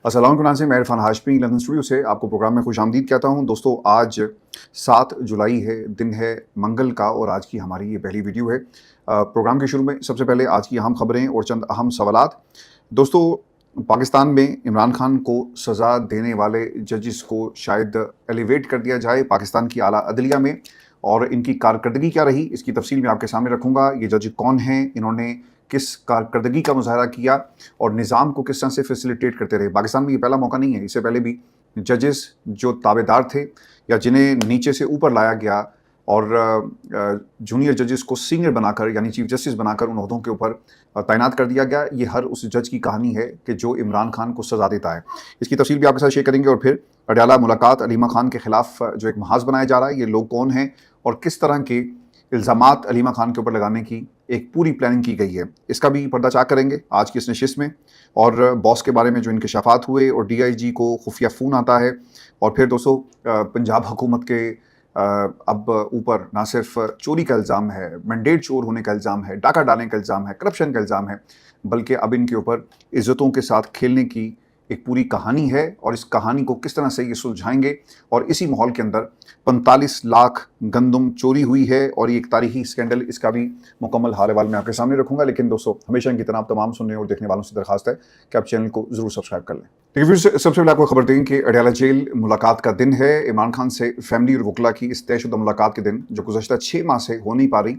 अस्सलाम वालेकुम नाज़रीन, मैं इरफान हाशमी लंदन स्टूडियो से आपको प्रोग्राम में खुशामदीद कहता हूं। दोस्तों, आज 7 जुलाई है, दिन है मंगल का और आज की हमारी ये पहली वीडियो है। प्रोग्राम के शुरू में सबसे पहले आज की अहम खबरें और चंद अहम सवालात। दोस्तों, पाकिस्तान में इमरान खान को सज़ा देने वाले जजेस को शायद एलिवेट कर दिया जाए पाकिस्तान की आला अदलिया में, और इनकी कारकर्दगी क्या रही इसकी तफसील मैं आपके सामने रखूँगा। ये जज कौन हैं, इन्होंने किस कारकर्दगी का मुजाहरा किया और निज़ाम को किस तरह से फैसिलिटेट करते रहे। पाकिस्तान में ये पहला मौका नहीं है, इससे पहले भी जजेस जो ताबेदार थे या जिन्हें नीचे से ऊपर लाया गया और जूनियर जजेस को सीनियर बनाकर यानी चीफ जस्टिस बनाकर उन ओहदों के ऊपर तैनात कर दिया गया। ये हर उस जज की कहानी है कि जो इमरान खान को सज़ा देता है। इसकी तफसील भी आपके साथ शेयर करेंगे। और फिर अडयाला मुलाकात अलीमा खान के खिलाफ जो एक महाज बनाया जा रहा है, ये लोग कौन हैं और किस तरह के इल्ज़ामात अलीमा खान के ऊपर लगाने की एक पूरी प्लानिंग की गई है, इसका भी पर्दाचाक करेंगे आज की इस नशिस्त में। और बॉस के बारे में जो इंकशाफात हुए और DIG को खुफिया फ़ोन आता है। और फिर दोस्तों, पंजाब हुकूमत के अब ऊपर ना सिर्फ चोरी का इल्ज़ाम है, मैंडेट चोर होने का इल्ज़ाम है, डाका डालने का इल्ज़ाम है, करप्शन का इल्ज़ाम है, बल्कि अब इनके ऊपर इज़्ज़तों के साथ खेलने की एक पूरी कहानी है। और इस कहानी को किस तरह से ये सुलझाएंगे। और इसी माहौल के अंदर 45 लाख गंदम चोरी हुई है और ये एक तारीखी स्कैंडल, इसका भी मुकम्मल हाल-ए-वाल मैं आपके सामने रखूंगा। लेकिन दोस्तों, हमेशा की तरह आप तमाम सुनने और देखने वालों से दरखास्त है कि आप चैनल को ज़रूर सब्सक्राइब कर लें। लेकिन फिर सबसे पहले आपको खबर दें कि अडयाला जेल मुलाकात का दिन है। इमरान खान से फैमिली और वकला की इस तयशुदा मुलाकात के दिन, जो गुज़श्ता 6 माह से हो नहीं पा रही,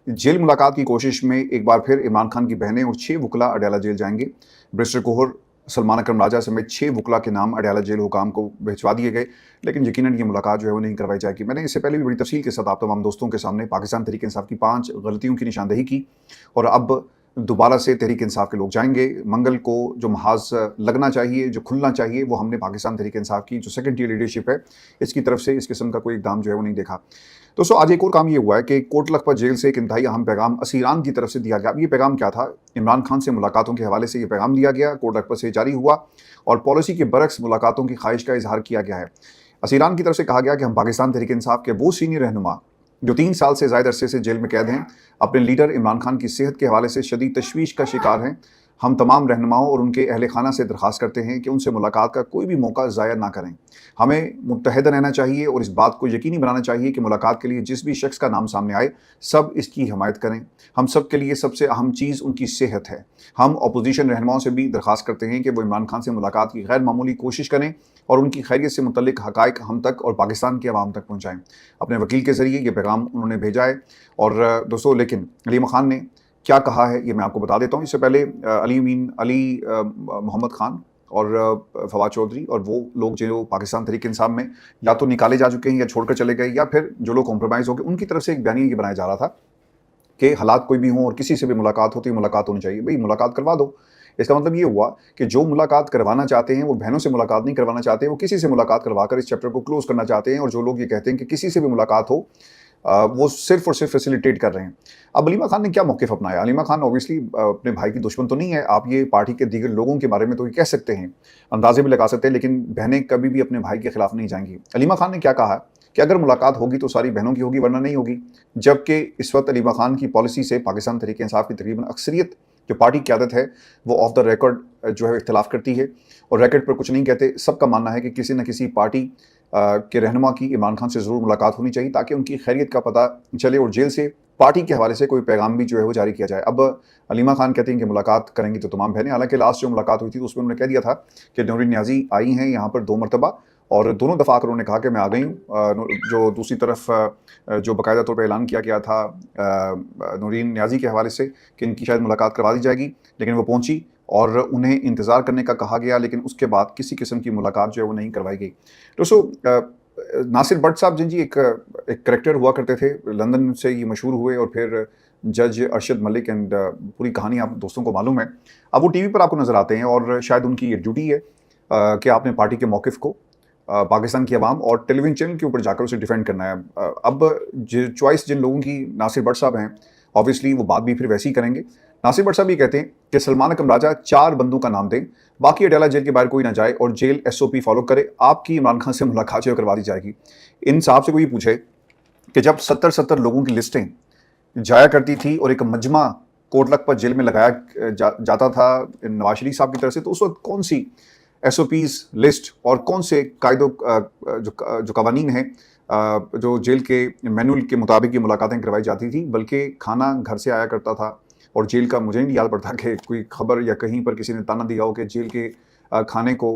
जेल मुलाकात की कोशिश में एक बार फिर इमरान खान की बहनें और 6 वकला अडयाला जेल जाएंगे। बैरिस्टर कोहर, सलमान अकरम राजा समेत 6 वकला के नाम अडयाला जेल हुकाम को भिजवा दिए गए, लेकिन यकीनन ये मुलाकात जो है वो नहीं करवाई जाएगी। मैंने इससे पहले भी बड़ी तफसील के साथ आप तमाम दोस्तों के सामने पाकिस्तान तहरीक इंसाफ की 5 गलतियों की निशानदेही की, और अब दोबारा से तहरीक इंसाफ के लोग जाएंगे। मंगल को जो महाज लगना चाहिए, जो खुलना चाहिए, वो हमने पाकिस्तान तहरीक इंसाफ की जो सेकंड टियर लीडरशिप है इसकी तरफ से इस किस्म का कोई इकदाम जो है वो नहीं देखा। दोस्तों, आज एक और काम ये हुआ है कि कोट लखपत जेल से एक इंतहाई अहम पैगाम असीरान की तरफ से दिया गया। अब ये पैगाम क्या था? इमरान खान से मुलाकातों के हवाले से ये पैगाम दिया गया, कोट लखपत से जारी हुआ और पॉलिसी के बरक्स मुलाकातों की ख्वाहिश का इजहार किया गया है। असीरान की तरफ से कहा गया कि हम पाकिस्तान तहरीक इंसाफ के वो सीनियर रहनुमा जो 3 साल से ज़्यादा अरसे से जेल में कैद हैं, अपने लीडर इमरान खान की सेहत के हवाले से शदीद तशवीश का शिकार हैं। हम तमाम रहनुमाओं और उनके अहल खाना से दरख्वास्त करते हैं कि उनसे मुलाकात का कोई भी मौका ज़ाया ना करें। हमें मुत्तहद रहना चाहिए और इस बात को यकीनी बनाना चाहिए कि मुलाकात के लिए जिस भी शख्स का नाम सामने आए, सब इसकी हमायत करें। हम सब के लिए सबसे अहम चीज़ उनकी सेहत है। हम अपोजिशन रहनुमाओं से भी दरख्वास्त करते हैं कि वो इमरान खान से मुलाकात की गैर मामूली कोशिश करें और उनकी खैरियत से मुतल्लिक हक़ाइक़ हम तक और पाकिस्तान के अवाम तक पहुँचाएँ। अपने वकील के ज़रिए ये पैगाम उन्होंने भेजा है। और दोस्तों, लेकिन अलीमा खान ने क्या कहा है ये मैं आपको बता देता हूँ। इससे पहले अली मोहम्मद खान और फवाद चौधरी और वो लोग जो पाकिस्तान तहरीक इंसाफ में या तो निकाले जा चुके हैं या छोड़कर चले गए, या फिर जो लोग कॉम्प्रोमाइज़ हो गए, उनकी तरफ से एक बयानिया ये बनाया जा रहा था कि हालात कोई भी हों और किसी से भी मुलाकात होती है, मुलाकात होनी चाहिए। भाई, मुलाकात करवा दो। इसका मतलब ये हुआ कि जो मुलाकात करवाना चाहते हैं वो बहनों से मुलाकात नहीं करवाना चाहते, वो किसी से मुलाकात करवाकर इस चैप्टर को क्लोज करना चाहते हैं। और जो लोग ये कहते हैं कि किसी से भी मुलाकात हो, वो सिर्फ और सिर्फ फैसिलिटेट कर रहे हैं। अब अलीमा खान ने क्या मौक़िफ़ अपनाया? अलीमा खान ऑब्वियसली अपने भाई की दुश्मन तो नहीं है। आप ये पार्टी के दीगर लोगों के बारे में तो ये कह सकते हैं, अंदाजे भी लगा सकते हैं, लेकिन बहनें कभी भी अपने भाई के खिलाफ नहीं जाएंगी। अलीमा खान ने क्या कहा कि अगर मुलाकात होगी तो सारी बहनों की होगी, वरना नहीं होगी। जबकि इस वक्त अलीमा खान की पॉलिसी से पाकिस्तान तहरीक इंसाफ की तकरीबन अक्सरियत जो पार्टी की आदत है वो ऑफ द रिकॉर्ड जो है इख्तिलाफ करती है और रिकॉर्ड पर कुछ नहीं कहते। सबका मानना है कि किसी न किसी पार्टी के रहनुमा की इमरान खान से ज़रूर मुलाकात होनी चाहिए ताकि उनकी खैरियत का पता चले और जेल से पार्टी के हवाले से कोई पैगाम भी जो है वो जारी किया जाए। अब अलीमा खान कहती हैं कि मुलाकात करेंगी तो तमाम बहनें। हालांकि लास्ट जो मुलाकात हुई थी तो उसमें उन्होंने कह दिया था कि नूरीन न्याजी आई हैं यहाँ पर 2 मरतबा और दोनों दफ़ा आकर उन्होंने कहा कि मैं आ गई हूँ। जो दूसरी तरफ जो बाकायदा तौर पर ऐलान किया गया था नूरीन न्याजी के हवाले से कि इनकी शायद मुलाकात करवा दी जाएगी, लेकिन वो पहुँची और उन्हें इंतज़ार करने का कहा गया, लेकिन उसके बाद किसी किस्म की मुलाकात जो है वो नहीं करवाई गई। दोस्तों, नासिर भट्ट साहब जिन जी एक करैक्टर हुआ करते थे, लंदन से ये मशहूर हुए और फिर जज अरशद मलिक एंड पूरी कहानी आप दोस्तों को मालूम है। अब वो टीवी पर आपको नज़र आते हैं और शायद उनकी ये ड्यूटी है कि आपने पार्टी के मौक़िफ़ को पाकिस्तान की आवाम और टेलीविज़न चैनल के ऊपर जाकर उसे डिफेंड करना है। अब जो चॉइस जिन लोगों की नासिर भट्ट साहब हैं, ऑब्वियसली वो बात भी फिर वैसे ही करेंगे। नासिर भट्ट साहब ये कहते हैं कि सलमान अकरम राजा 4 बंदों का नाम दें, बाकी अडयाला जेल के बाहर कोई ना जाए और जेल SOP फॉलो करे, आपकी इमरान खान से मुलाकात जो करवा दी जाएगी। इन साहब से कोई पूछे कि जब 70 लोगों की लिस्टें जाया करती थी और एक मजमा कोट लखपत जेल में लगाया जाता था नवाज शरीफ साहब की तरफ से, तो उस वक्त कौन सी एसओपीज़ लिस्ट और कौन से कायदों जो कवानीन हैं जो जेल के मैनुअल के मुताबिक ये मुलाकातें करवाई जाती थी, बल्कि खाना घर से आया करता था। और जेल का मुझे नहीं याद पड़ता कि कोई खबर या कहीं पर किसी ने ताना दिया हो कि जेल के खाने को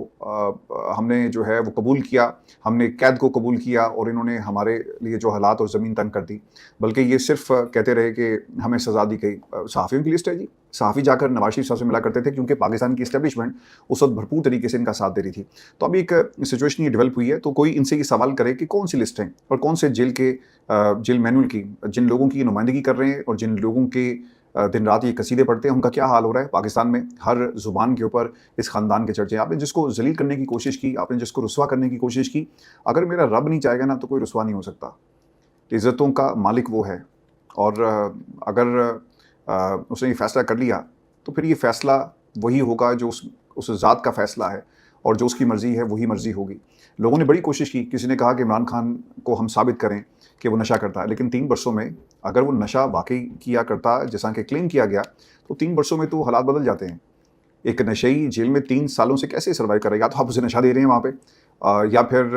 हमने जो है वो कबूल किया, हमने कैद को कबूल किया और इन्होंने हमारे लिए जो हालात और ज़मीन तंग कर दी। बल्कि ये सिर्फ कहते रहे कि हमें सज़ा दी गई। सहाफ़ियों की लिस्ट है जी। सहाफ़ी जाकर नवाज़ शरीफ साहब से मिला करते थे क्योंकि पाकिस्तान की एस्टेब्लिशमेंट उस वक़्त भरपूर तरीके से इनका साथ दे रही थी। तो अभी एक सिचुएशन ये डेवलप हुई है, तो कोई इनसे ये सवाल करे कि कौन-सी लिस्ट हैं और कौन से जेल मैनुअल की जिन लोगों की ये नुमाइंदगी कर रहे हैं और जिन लोगों के दिन रात ये कसीदे पढ़ते हैं, उनका क्या हाल हो रहा है पाकिस्तान में। हर ज़ुबान के ऊपर इस ख़ानदान के चर्चे। आपने जिसको ज़लील करने की कोशिश की, आपने जिसको रुसवा करने की कोशिश की, अगर मेरा रब नहीं चाहेगा ना तो कोई रुसवा नहीं हो सकता। इज़्ज़तों का मालिक वो है और अगर उसने ये फ़ैसला कर लिया तो फिर ये फ़ैसला वही होगा जो उस ज़ात का फ़ैसला है और जो उसकी मर्ज़ी है वही मर्ज़ी होगी। लोगों ने बड़ी कोशिश की, किसी ने कहा कि इमरान खान को हम साबित करें कि वो नशा करता है, लेकिन 3 बरसों में अगर वो नशा वाक़ई किया करता जैसा कि क्लेम किया गया, तो 3 बरसों में तो हालात बदल जाते हैं। एक नशेई जेल में 3 सालों से कैसे सर्वाइव करेगा? या तो आप उसे नशा दे रहे हैं वहाँ पे या फिर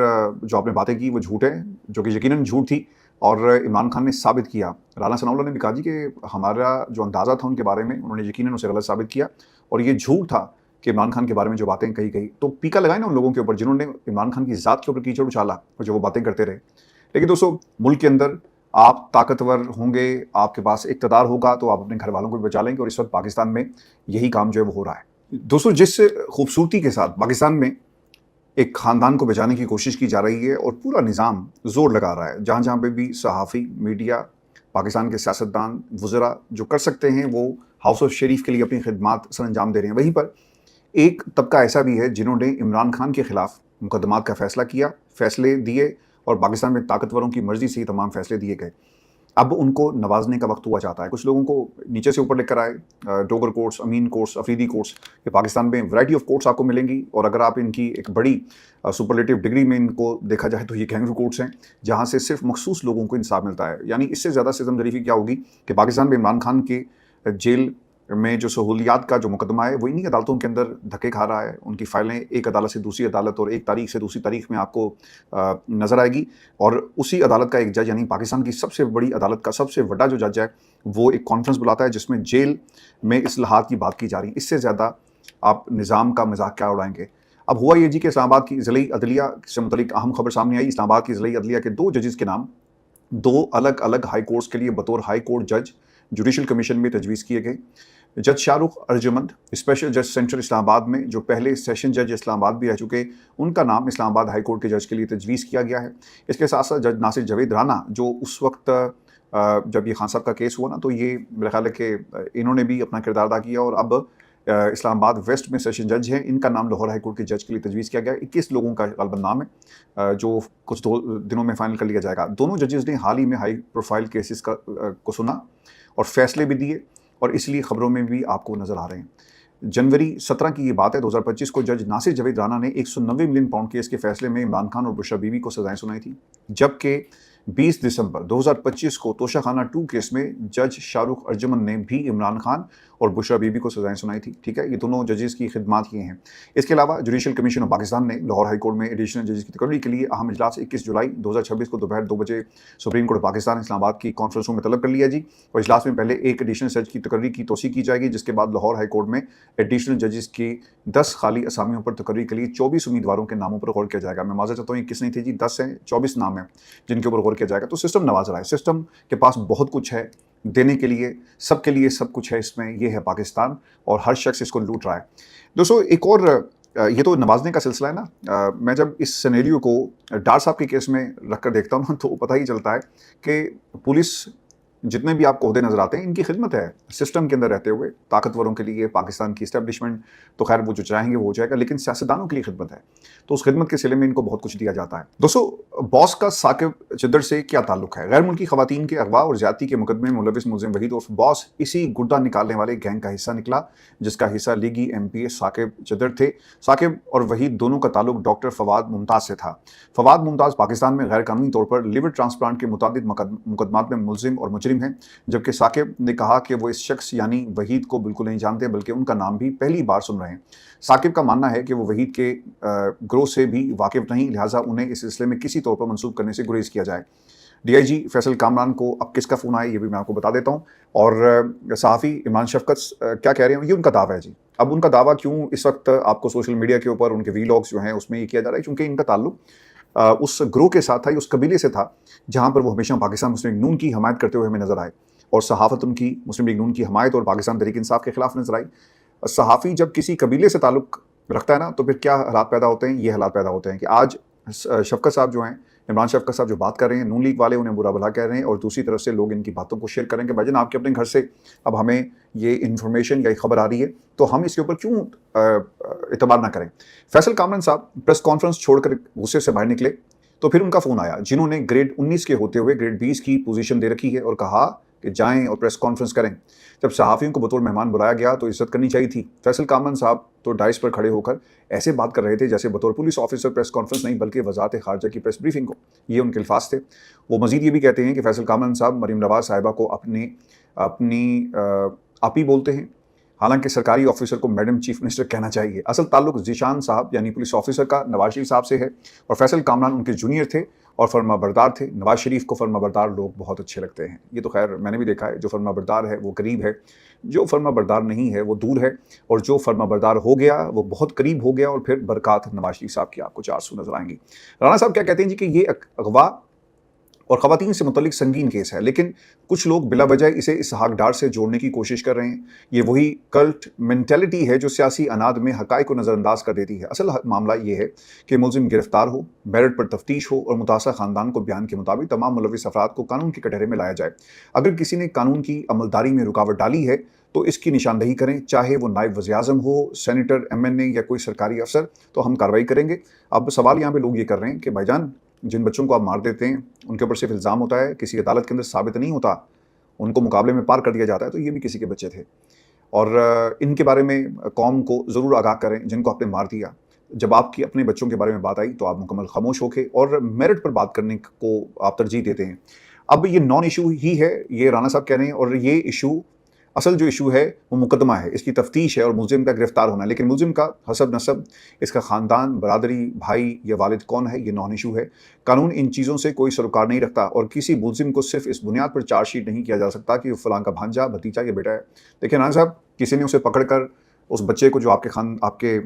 जो आपने बातें की वो झूठ है, जो कि यकीनन झूठ थी और इमरान खान ने साबित किया। राना सनाउल्लाह ने भी कहा जी कि हमारा जो अंदाज़ा था उनके बारे में, उन्होंने यकीनन उसे गलत साबित किया और ये झूठ था कि इमरान खान के बारे में जो बातें कही गई। तो पीका लगाए ना उन लोगों के ऊपर जिन्होंने इमरान खान की ज़ात के ऊपर कीचड़ उछाला और जो वो बातें करते रहे। लेकिन दोस्तों, मुल्क के अंदर आप ताकतवर होंगे, आपके पास इक़्तिदार होगा तो आप अपने घर वालों को भी बचा लेंगे और इस वक्त पाकिस्तान में यही काम जो है वो हो रहा है। दोस्तों, जिस खूबसूरती के साथ पाकिस्तान में एक ख़ानदान को बचाने की कोशिश की जा रही है और पूरा निज़ाम ज़ोर लगा रहा है, जहाँ पे भी सहाफ़ी, मीडिया, पाकिस्तान के सियासतदान, वज़रा जो कर सकते हैं वो हाउस ऑफ शरीफ के लिए अपनी खिदमात सरअंजाम दे रहे हैं। वहीं पर एक तबका ऐसा भी है जिन्होंने इमरान खान के ख़िलाफ़ मुकदमात का फ़ैसला किया, फ़ैसले दिए और पाकिस्तान में ताकतवरों की मर्ज़ी से ही तमाम फ़ैसले दिए गए। अब उनको नवाजने का वक्त हुआ चाहता है। कुछ लोगों को नीचे से ऊपर लेकर आए, डोगर कोर्ट्स, अमीन कोर्ट्स, अफरीदी कोर्ट्स, ये पाकिस्तान में वैरायटी ऑफ कोर्ट्स आपको मिलेंगी और अगर आप इनकी एक बड़ी सुपरलेटिव डिग्री में इनको देखा जाए तो ये कैंगरू कोर्ट्स हैं, जहाँ से सिर्फ मखसूस लोगों को इंसाफ मिलता है। यानी इससे ज़्यादा सितमज़रीफ़ी क्या होगी कि पाकिस्तान में इमरान खान के जेल में जो सहूलियात का जो मुकदमा है वो इन्हीं अदालतों के अंदर धक्के खा रहा है। उनकी फ़ाइलें एक अदालत से दूसरी अदालत और एक तारीख से दूसरी तारीख में आपको नज़र आएगी और उसी अदालत का एक जज यानी पाकिस्तान की सबसे बड़ी अदालत का सबसे बड़ा जो जज है वो एक कॉन्फ्रेंस बुलाता है जिसमें जेल में इस्लाहात की बात की जा रही है। इससे ज़्यादा आप निज़ाम का मजाक क्या उड़ाएंगे। अब हुआ ये जी कि इस्लामाबाद की ज़िली अदलिया से मुतल्लिक अहम खबर सामने आई। इस्लामाबाद की ज़िली अदलिया के 2 जजेस के नाम 2 अलग अलग हाई कोर्ट्स के लिए बतौर हाई कोर्ट जज जुडिशल कमीशन में तजवीज़ किए गए। जज शाहरुख अर्जुमंद, स्पेशल जज सेंट्रल इस्लामाबाद में, जो पहले सेशन जज इस्लामाबाद भी रह चुके, उनका नाम इस्लामाबाद हाई कोर्ट के जज के लिए तजवीज़ किया गया है। इसके साथ साथ जज नासिर जावेद राना, जो उस वक्त जब ये खान साहब का केस हुआ ना, तो ये मेरा ख्याल है कि इन्होंने भी अपना किरदार अदा किया और अब इस्लामाबाद वेस्ट में सेशन जज हैं। इनका नाम लाहौर हाई कोर्ट के जज के लिए तजवीज़ किया गया। 21 लोगों का ग़ालिबन नाम है जो कुछ दिनों में फ़ाइनल कर लिया जाएगा। दोनों जजेस ने हाल ही में हाई प्रोफाइल केसेस को सुना और फैसले भी दिए और इसलिए ख़बरों में भी आपको नज़र आ रहे हैं। जनवरी 17 की ये बात है, 2025 को जज नासिर जावेद राना ने 190 मिलियन पाउंड केस के फैसले में इमरान खान और बुशरा बीवी को सज़ाएं सुनाई थी, जबकि 20 दिसंबर 2025 को तोशाखाना 2 केस में जज शाहरुख अर्जुमन ने भी इमरान खान और बुशरा बीबी को सज़ाएं सुनाई थी। ठीक है, ये दोनों जजेस की खिदमात किए हैं। इसके अलावा जुडिशल कमीशन ऑफ पाकिस्तान ने लाहौर हाई कोर्ट में एडिशनल जजेस की तकर्री के लिए अहम इजलास 21 जुलाई 2026 को दोपहर 2 बजे सुप्रीम कोर्ट पाकिस्तान इस्लामाबाद की कॉन्फ्रेंस रूम में तलब कर लिया जी। और इजलास में पहले एक एडिशनल जज की तकर्री की तोसी की जाएगी, जिसके बाद लाहौर हाई कोर्ट में एडिशनल जजेस की 10 खाली असामियों पर तकर्री के लिए 24 उम्मीदवारों के नामों पर गौर किया जाएगा। मैं माज़रत चाहता हूँ, ये किस नहीं थी जी, 10 हैं, 24 नाम हैं जिनके ऊपर गौर किया जाएगा। तो सिस्टम नवाज रहा है, सिस्टम के पास बहुत कुछ है देने के लिए सब कुछ है इसमें। ये है पाकिस्तान और हर शख्स इसको लूट रहा है। दोस्तों, एक और ये तो नवाजने का सिलसिला है ना। मैं जब इस सिनेरियो को डार साहब के केस में रख कर देखता हूँ ना, तो पता ही चलता है कि पुलिस जितने भी आपको ओहदे नज़र आते हैं, इनकी खिदमत है सिस्टम के अंदर रहते हुए। ताकतवरों के लिए पाकिस्तान की इस्टेब्लिशमेंट तो खैर वो जो चाहेंगे वो हो जाएगा, लेकिन सियासतदानों के लिए खिदमत है, तो उस खिदमत के सिले में इनको बहुत कुछ दिया जाता है। दोस्तों, बॉस का साकिब चिद्दर से क्या ताल्लुक है? गैर मुल्की खवातीन के अगवा और ज्यादती के मुकदमे में मुलविस मुलजिम वहीद उर्फ बॉस इसी गुड्डा निकालने वाले गैंग का हिस्सा निकला, जिसका हिस्सा लीगी MPA साकिब चिद्दर थे। साकिब और वहीद दोनों का ताल्लुक डॉक्टर फवाद मुमताज़ से था। फवाद मुमताज़ पाकिस्तान में गैर कानूनी तौर पर लिवर ट्रांसप्लांट के मुताबिक मुकदमात में मुलजिम और मुजरिम मुजरिम हैं, जबकि साकिब ने कहा कि वो इस शख्स यानी वहीद को बिल्कुल नहीं जानते, बल्कि उनका नाम भी पहली बार सुन रहे हैं। साकिब का मानना है कि वो वहीद के गिरोह से भी वाकिफ नहीं, लिहाजा उन्हें इस सिलसिले में किसी तौर पर मंसूब करने से गुरेज किया जाए। डीआईजी फैसल कामरान को अब किसका फ़ोन आया ये भी मैं आपको बता देता हूँ। और सहाफ़ी इमरान शफ़क़त क्या कह रहे हैं, ये उनका दावा है जी। अब उनका दावा क्यों इस वक्त आपको सोशल मीडिया के ऊपर उनके वीलॉग्स जो हैं उसमें ये किया जा रहा है, क्योंकि इनका ताल्लुक उस ग्रोह के साथ था, उस कबीले से था, जहाँ पर वो हमेशा पाकिस्तान मुस्लिम लीग नून की हमायत करते हुए हमें नजर आए, और सहाफ़त उनकी मुस्लिम लीग नून की हमायत और पाकिस्तान तहरीक इंसाफ के खिलाफ नजर आई। सहाफ़ी जब किसी कबीले से ताल्लुक रखता है ना, तो फिर क्या हालात पैदा होते हैं, ये हालात पैदा होते हैं कि आज शफ़क़त साहब जो हैं, इमरान शफ़क़त साहब जो बात कर रहे हैं, नून लीग वाले उन्हें बुरा भला कह रहे हैं, और दूसरी तरफ से लोग इनकी बातों को शेयर करेंगे। भाईजान आपके अपने घर से अब हमें ये इन्फॉर्मेशन या खबर आ रही है, तो हम इसके ऊपर क्यों इतबार ना करें। फैसल कामरान साहब प्रेस कॉन्फ्रेंस छोड़कर गुस्से से बाहर निकले, तो फिर उनका फ़ोन आया, जिन्होंने ग्रेड 19 के होते हुए ग्रेड 20 की पोजीशन दे रखी है, और कहा कि जाएं और प्रेस कॉन्फ्रेंस करें। जब सहाफ़ियों को बतौर मेहमान बुलाया गया तो इज्जत करनी चाहिए थी। फैसल कामरान साहब तो डाइस पर खड़े होकर ऐसे बात कर रहे थे जैसे बतौर पुलिस ऑफिसर प्रेस कॉन्फ्रेंस नहीं, बल्कि वज़ारत ख़ारजा की प्रेस ब्रीफिंग को। ये उनके अल्फाज थे। वो मज़ीद ये भी कहते हैं कि फैसल कामरान साहब मरीम नवाज़ साहिबा को अपनी आपी बोलते हैं, हालांकि सरकारी ऑफिसर को मैडम चीफ मिनिस्टर कहना चाहिए। असल ताल्लुक ज़ीशान साहब यानी पुलिस ऑफिसर का नवाज शरीफ साहब से है, और फैसल कामरान उनके जूनियर थे और फर्माबरदार थे। नवाज शरीफ को फर्माबरदार लोग बहुत अच्छे लगते हैं, ये तो खैर मैंने भी देखा है। जो फर्माबरदार है वो करीब है, जो फर्माबरदार नहीं है वो दूर है, और जो फर्माबरदार हो गया वो बहुत करीब हो गया, और फिर बरक़ात नवाज शरीफ साहब की आपको 400 नजर आएंगी। राणा साहब क्या कहते हैं जी कि ये अगवा और ख़वातीन से मुतल्लिक संगीन केस है, लेकिन कुछ लोग बिला वजह इसे इसहाक डार से जोड़ने की कोशिश कर रहे हैं। ये वही कल्ट मेंटेलिटी है जो सियासी अनाद में हक़ाइक़ को नज़रअंदाज कर देती है। असल मामला ये है कि मुलज़िम गिरफ्तार हो, मेरिट पर तफ्तीश हो, और मुतासर ख़ानदान को बयान के मुताबिक तमाम मुलविस अफराद को कानून के कटहरे में लाया जाए। अगर किसी ने कानून की अमलदारी में रुकावट डाली है तो इसकी निशानदही करें, चाहे वो नायब वज़ीर-ए-आज़म हो, सेनेटर, MNA या कोई सरकारी अफसर, तो हम कार्रवाई करेंगे। अब सवाल यहाँ पे लोग ये कर रहे हैं कि भाईजान जिन बच्चों को आप मार देते हैं उनके ऊपर सिर्फ इल्ज़ाम होता है, किसी अदालत के अंदर साबित नहीं होता, उनको मुकाबले में पार कर दिया जाता है, तो ये भी किसी के बच्चे थे। और इनके बारे में कौम को ज़रूर आगाह करें जिनको आपने मार दिया। जब आपकी अपने बच्चों के बारे में बात आई तो आप मुकम्मल खामोश होके और मेरिट पर बात करने को आप तरजीह देते हैं। अब ये नॉन इशू ही है, ये राणा साहब कह रहे हैं, और ये इशू असल जो इशू है वो मुकदमा है, इसकी तफ्तीश है और मुलजिम का गिरफ्तार होना है। लेकिन मुलजिम का हसब नसब, इसका ख़ानदान, बरादरी, भाई या वालिद कौन है, ये नॉन इशू है। कानून इन चीज़ों से कोई सरोकार नहीं रखता, और किसी मुलजिम को सिर्फ इस बुनियाद पर चार्जशीट नहीं किया जा सकता कि फ़लाँ का भांजा, भतीजा या बेटा है। देखिए राणा साहब, किसी ने उसे पकड़ कर उस बच्चे को जो आपके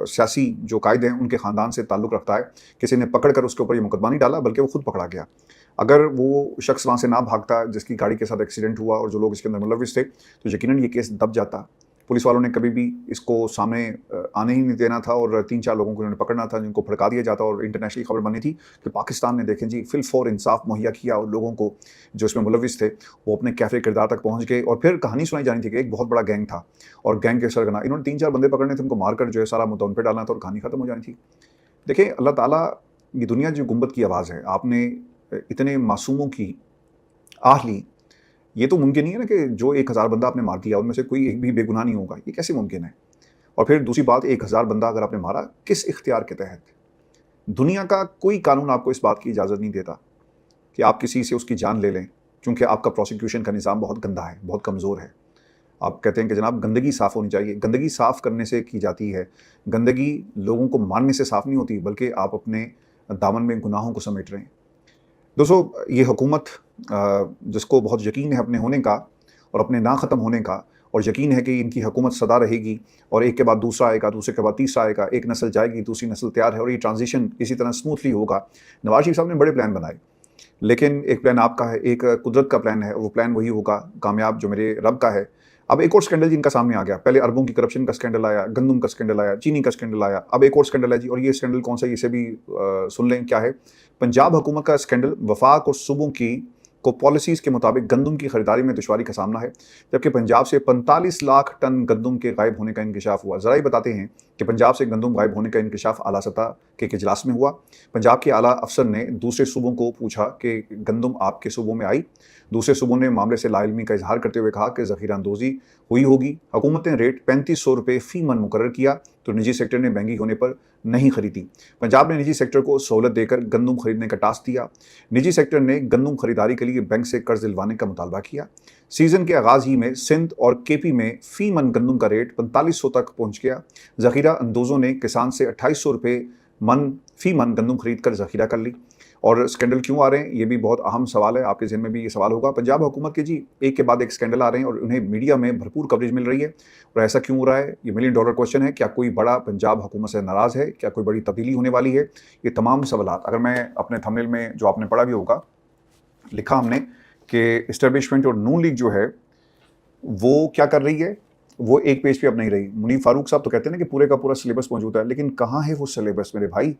सियासी जो कायदे हैं उनके ख़ानदान से ताल्लुक़ रखता है, किसी ने पकड़ कर उसके ऊपर ये मुकदमा नहीं डाला, बल्कि वो खुद पकड़ा गया। अगर वो शख्स वहाँ से ना भागता जिसकी गाड़ी के साथ एक्सीडेंट हुआ और जो लोग इसके अंदर मुलविस थे, तो यकीनन ये केस दब जाता। पुलिस वालों ने कभी भी इसको सामने आने ही नहीं देना था, और 3-4 लोगों को उन्होंने पकड़ना था जिनको भड़का दिया जाता, और इंटरनेशनल खबर बनी थी कि पाकिस्तान ने देखें जी फिल-फौर इंसाफ मुहैया किया, और लोगों को जो इसमें मुलविस थे वो अपने कैफे किरदार तक पहुँच गए। और फिर कहानी सुनाई जानी थी कि एक बहुत बड़ा गैंग था, और गैंग के सरगना इन्होंने 3-4 बंदे पकड़ने थे, उनको मारकर जो है सारा मुद्दा उन पर डालना था और कहानी खत्म हो जानी थी। देखिए अल्लाह ताला, ये दुनिया जो गुंबद की आवाज़ है, आपने इतने मासूमों की आह ली, ये तो मुमकिन नहीं है ना कि जो 1000 बंदा आपने मार दिया उनमें से कोई एक भी बेगुनाह नहीं होगा, ये कैसे मुमकिन है। और फिर दूसरी बात, 1000 बंदा अगर आपने मारा, किस इख्तियार के तहत? दुनिया का कोई कानून आपको इस बात की इजाज़त नहीं देता कि आप किसी से उसकी जान ले लें, क्योंकि आपका प्रोसिक्यूशन का निज़ाम बहुत गंदा है, बहुत कमज़ोर है। आप कहते हैं कि जनाब गंदगी साफ़ होनी चाहिए, गंदगी साफ़ करने से की जाती है। गंदगी लोगों को मारने से साफ़ नहीं होती, बल्कि आप अपने दामन में गुनाहों को समेट रहे हैं। दोस्तों, ये हुकूमत जिसको बहुत यकीन है अपने होने का और अपने ना ख़त्म होने का, और यकीन है कि इनकी हुकूमत सदा रहेगी, और एक के बाद दूसरा आएगा, दूसरे के बाद तीसरा आएगा, एक नस्ल जाएगी, दूसरी नस्ल तैयार है, और ये ट्रांजिशन इसी तरह स्मूथली होगा। नवाज शरीफ साहब ने बड़े प्लान बनाए, लेकिन एक प्लान आपका है, एक कुदरत का प्लान है, वो प्लान वही होगा कामयाब जो मेरे रब का है। अब एक और स्कैंडल जिनका सामने आ गया, पहले अरबों की करप्शन का स्कैंडल आया, गंदम का स्कैंडल आया, चीनी का स्कैंडल आया, अब एक और स्कैंडल है जी। और ये स्कैंडल कौन सा, इसे भी सुन लें क्या है। पंजाब हुकूमत का स्कैंडल, वफाक और सूबों की को पॉलिसीज़ के मुताबिक गंदम की खरीदारी में दुश्वारी का सामना है, जबकि पंजाब से 45 लाख टन गंदम के गायब होने का इंकशाफ हुआ। ज़रा ही बताते हैं कि पंजाब से गंदम गायब होने का इंकशाफ आला सतह के एक इजलास में हुआ। पंजाब के आला अफसर ने दूसरे सूबों को पूछा कि गंदम आपके सूबों में आई। दूसरे सूबों ने मामले से लाइलमी का इजहार करते हुए कहा कि ज़ख़ीरा अंदोज़ी हुई होगी। हुकूमत ने रेट 3500 रुपये फ़ी मन मुकर्रर किया, तो निजी सेक्टर ने महंगी होने पर नहीं खरीदी। पंजाब ने निजी सेक्टर को सहूलत देकर गंदम खरीदने का टास्क दिया। निजी सेक्टर ने गंदम खरीदारी के लिए बैंक से कर्ज दिलवाने का मुतालबा किया। सीजन के आगाज ही में सिंध और केपी में फी मन गंदम का रेट 4500 तक पहुंच गया। जखीरा अंदोजों ने किसान से 2800 रुपये फी मन गंदम खरीद कर जखीरा कर ली। और स्कैंडल क्यों आ रहे हैं, ये भी बहुत अहम सवाल है, आपके जहन में भी ये सवाल होगा। पंजाब हुकूमत के जी एक के बाद एक स्कैंडल आ रहे हैं और उन्हें मीडिया में भरपूर कवरेज मिल रही है। और ऐसा क्यों हो रहा है, ये $1 मिलियन क्वेश्चन है। क्या कोई बड़ा पंजाब हुकूमत से नाराज़ है? क्या कोई बड़ी तब्दीली होने वाली है? ये तमाम सवाल, अगर मैं अपने थंबनेल में जो आपने पढ़ा भी होगा, लिखा हमने कि इस्टेब्लिशमेंट और नून लीग जो है वो क्या कर रही है, वो एक पेज पे अब नहीं रही। मुनीर फारूक साहब तो कहते हैं ना कि पूरे का पूरा सिलेबस मौजूद है, लेकिन कहाँ है वो सिलेबस मेरे भाई?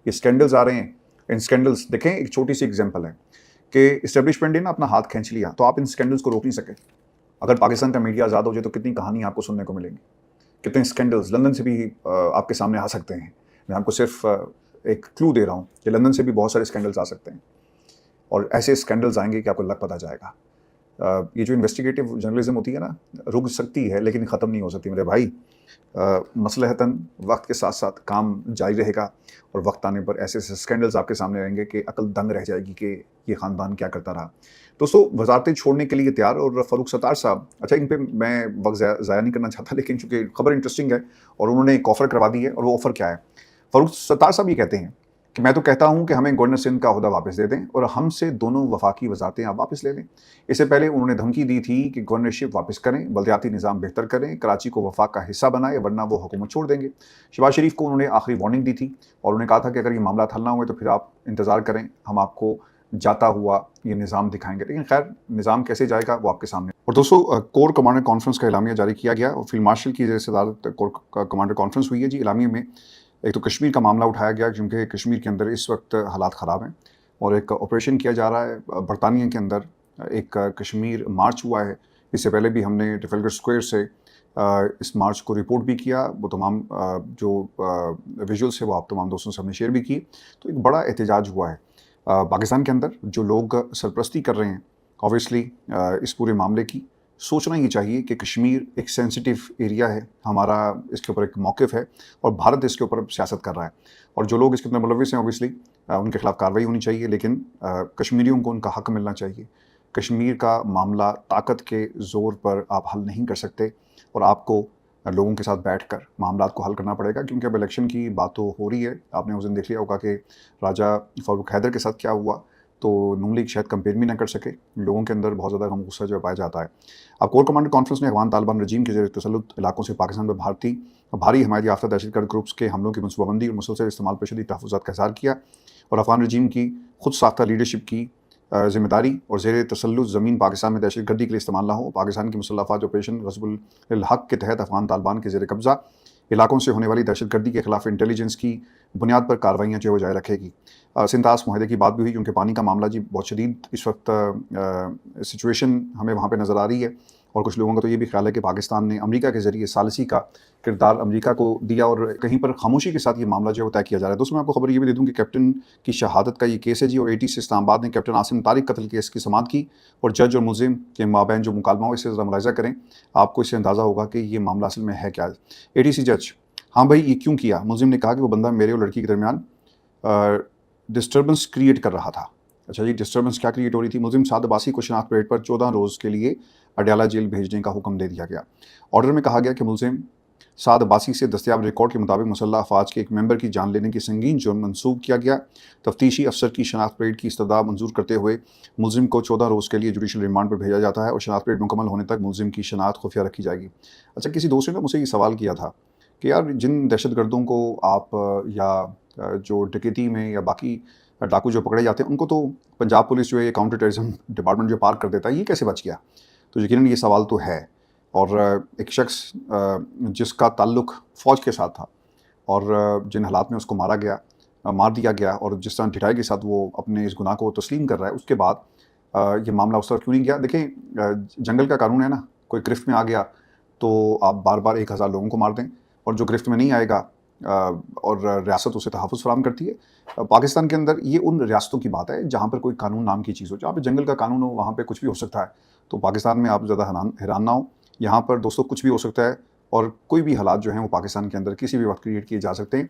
ये स्कैंडल्स आ रहे हैं। इन स्कैंडल्स देखें, एक छोटी सी एग्जांपल है कि इस्टेब्लिशमेंट ने ना अपना हाथ खींच लिया, तो आप इन स्कैंडल्स को रोक नहीं सके। अगर पाकिस्तान का मीडिया आज़ाद हो जाए तो कितनी कहानी आपको सुनने को मिलेंगी, कितने स्कैंडल्स लंदन से भी आपके सामने आ सकते हैं। मैं आपको सिर्फ एक क्लू दे रहा हूँ कि लंदन से भी बहुत सारे स्कैंडल्स आ सकते हैं, और ऐसे स्कैंडल्स आएंगे कि आपको लग पता जाएगा। ये जो इन्वेस्टिगेटिव जर्नलिज्म होती है ना, रुक सकती है लेकिन ख़त्म नहीं हो सकती मेरे भाई। मसलहतन वक्त के साथ साथ काम जारी रहेगा, और वक्त आने पर ऐसे ऐसे स्कैंडल्स आपके सामने रहेंगे कि अकल दंग रह जाएगी कि ये ख़ानदान क्या करता रहा। दोस्तों, वजारतें छोड़ने के लिए तैयार, और फ़ारूक सत्तार साहब, अच्छा इन पे मैं वक्त ज़ाया नहीं करना चाहता, लेकिन चूँकि खबर इंटरेस्टिंग है और उन्होंने एक ऑफ़र करवा दी है, और वो ऑफ़र क्या है? फ़ारूक सत्तार साहब ये कहते हैं कि मैं तो कहता हूं कि हमें गवर्नर सिंध का ओहदा वापस दे दें और हमसे दोनों वफाकी वजारतें आप वापस ले लें। इससे पहले उन्होंने धमकी दी थी कि गवर्नरशिप वापस करें, बल्दियाती निज़ाम बेहतर करें, कराची को वफाक का हिस्सा बनाए, वरना वो हुकूमत छोड़ देंगे। शहबाज शरीफ को उन्होंने आखिरी वार्निंग दी थी और उन्होंने कहा था कि अगर ये मामला हल ना हुए तो फिर आप इंतज़ार करें, हम आपको जाता हुआ ये निज़ाम दिखाएंगे। लेकिन खैर, निज़ाम कैसे जाएगा वो आपके सामने। और दोस्तों, कोर कमांडर कॉन्फ्रेंस का एलामिया जारी किया गया और फील्ड मार्शल की सदारत कोर कमांडर कॉन्फ्रेंस हुई है जी। एलामिया में एक तो कश्मीर का मामला उठाया गया, क्योंकि कश्मीर के अंदर इस वक्त हालात ख़राब हैं और एक ऑपरेशन किया जा रहा है। बरतानिया के अंदर एक कश्मीर मार्च हुआ है। इससे पहले भी हमने ट्रफेलगर स्क्वायर से इस मार्च को रिपोर्ट भी किया। वो तमाम जो विजुअल्स है वो आप तमाम दोस्तों से हमने शेयर भी की। तो एक बड़ा एहतजाज हुआ है पाकिस्तान के अंदर। जो लोग सरपरस्ती कर रहे हैं ऑब्वियसली इस पूरे मामले की, सोचना ही चाहिए कि कश्मीर एक सेंसिटिव एरिया है, हमारा इसके ऊपर एक मौक़िफ़ है और भारत इसके ऊपर सियासत कर रहा है, और जो लोग इसके अंदर मुलविस हैं ऑब्वियसली उनके खिलाफ कार्रवाई होनी चाहिए, लेकिन कश्मीरियों को उनका हक़ मिलना चाहिए। कश्मीर का मामला ताकत के ज़ोर पर आप हल नहीं कर सकते, और आपको लोगों के साथ बैठकर मामलात को हल करना पड़ेगा, क्योंकि अब इलेक्शन की बात तो हो रही है। आपने उस दिन देख लिया होगा कि राजा फ़ारूक हैदर के साथ क्या हुआ, तो नून लीग शायद कंपेन भी ना कर सके। लोगों के अंदर बहुत ज़्यादा गम गुस्सा जो पाया जाता है। अब कोर कमांडर कॉन्फ्रेंस ने अफ़गान तालिबान रजीम के ज़ेर तसल्लुत इलाकों से पाकिस्तान पर भारी हमायत याफ्ता दहशतगर्द ग्रुप्स के हमलों की मनसूबाबंदी और मुसलसल इस्तेमाल पर शदीद तहफ़्फ़ुज़ात का इज़हार किया, और अफ़गान रजीम की खुद साख्ता लीडरशिप की ज़िम्मेदारी और ज़ेर तसल्लुत ज़मीन पाकिस्तान में दहशतगर्दी के लिए इस्तेमाल ना हो। पाकिस्तान की मुसल्लह अफ़वाज ऑपरेशन ग़ज़बुल हक़ के तहत अफ़गान तालिबान के ज़ेर कब्ज़ा इलाकों से होने वाली दहशतगर्दी के खिलाफ इंटेलिजेंस की बुनियाद पर कार्रवाइयाँ जो है वो जारी रखेगी। सिंतास माहदे की बात भी हुई, क्योंकि पानी का मामला जी बहुत शदीद इस वक्त सिचुएशन हमें वहाँ पे नज़र आ रही है, और कुछ लोगों का तो ये भी ख्याल है कि पाकिस्तान ने अमेरिका के ज़रिए सालिसी का किरदार अमेरिका को दिया, और कहीं पर खामोशी के साथ ये मामला जो है वो तय किया जा रहा है। दोस्तों, मैं आपको खबर ये भी दे दूँ कि कैप्टन की शहादत का ये केस है जी, और AT से इस्लामाबाद ने कैप्टन आसिम तारिक कत्ल केस की समाअत की, और जज और मुलजिम के माबैन जो मुकालमा हो इससे ज़रा मुलाहिज़ा करें, आपको इससे अंदाज़ा होगा कि ये मामला असल में है क्या। ATC जज, हाँ भाई, ये क्यों किया? मुलजिम ने कहा कि वो बंदा मेरे और लड़की के दरमियान डिस्टर्बेंस क्रिएट कर रहा था। अच्छा जी, डिस्टर्बेंस क्या क्रिएट हो रही थी? मुलजिम साद अब्बासी को शनाख्त परेड पर 14 रोज़ के लिए अडयाला जेल भेजने का हुक्म दे दिया गया। ऑर्डर में कहा गया कि मुलजिम साद अब्बासी से दस्तयाब रिकॉर्ड के मुताबिक मुसल्लह अफवाज के एक मेंबर की जान लेने की संगीन जुर्म मंसूब किया गया। तफ्तीशी अफसर की शनाख्त परेड की इस्तदा मंजूर करते हुए मुलजिम को 14 रोज़ के लिए जुडिशल रिमांड पर भेजा जाता है, और शनाख्त परेड मुकम्मल होने तक मुलजिम की शनाख्त खुफिया रखी जाएगी। अच्छा, किसी दोस्त ने मुझसे ये सवाल किया था कि यार, जिन दहशतगर्दों को आप या जो डकैती में या बाकी डाकू जो पकड़े जाते हैं, उनको तो पंजाब पुलिस जो है काउंटर टेररिज्म डिपार्टमेंट जो पार कर देता है, ये कैसे बच गया? तो यकीनन ये सवाल तो है। और एक शख्स जिसका ताल्लुक़ फ़ौज के साथ था, और जिन हालात में उसको मार दिया गया, और जिस तरह ढिठाई के साथ वो अपने इस गुनाह को तस्लीम कर रहा है, उसके बाद ये मामला उस तरफ क्यों नहीं गया? देखें, जंगल का कानून है ना, कोई गिरफ्त में आ गया तो आप बार बार 1000 लोगों को मार दें, और जो गिरफ्त में नहीं आएगा और रियासत उसे तहफ़्फ़ुज़ फराहम करती है। पाकिस्तान के अंदर ये उन रियासतों की बात है जहाँ पर कोई कानून नाम की चीज़ हो, जहाँ पे जंगल का कानून हो, वहाँ पे कुछ भी हो सकता है। तो पाकिस्तान में आप ज़्यादा हैरान ना हो, यहाँ पर दोस्तों कुछ भी हो सकता है। और कोई भी हालात जो हैं वो पाकिस्तान के अंदर किसी भी वक्त क्रिएट किए जा सकते हैं।